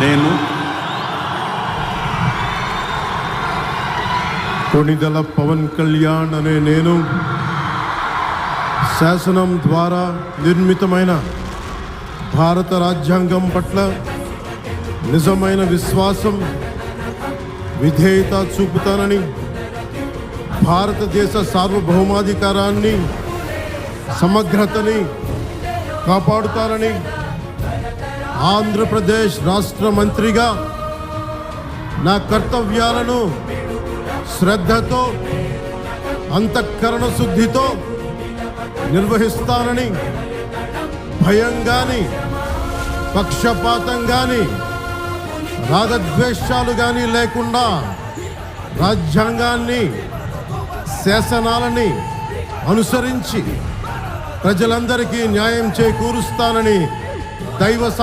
నేను కొణిదెల పవన్ కళ్యాణ్ అనే నేను శాసనం ద్వారా నిర్మితమైన భారత రాజ్యాంగం పట్ల నిజమైన విశ్వాసం, విధేయత చూపుతానని, భారతదేశ సార్వభౌమాధికారాన్ని, సమగ్రతని కాపాడుతానని, ఆంధ్రప్రదేశ్ రాష్ట్ర మంత్రిగా నా కర్తవ్యాలను శ్రద్ధతో, అంతఃకరణ శుద్ధితో నిర్వహిస్తానని, భయం గాని, పక్షపాతం గాని, రాగద్వేషాలు గాని లేకుండా రాజ్యాంగాన్ని, శాసనాలని అనుసరించి ప్రజలందరికీ న్యాయం చేకూరుస్తానని దైవ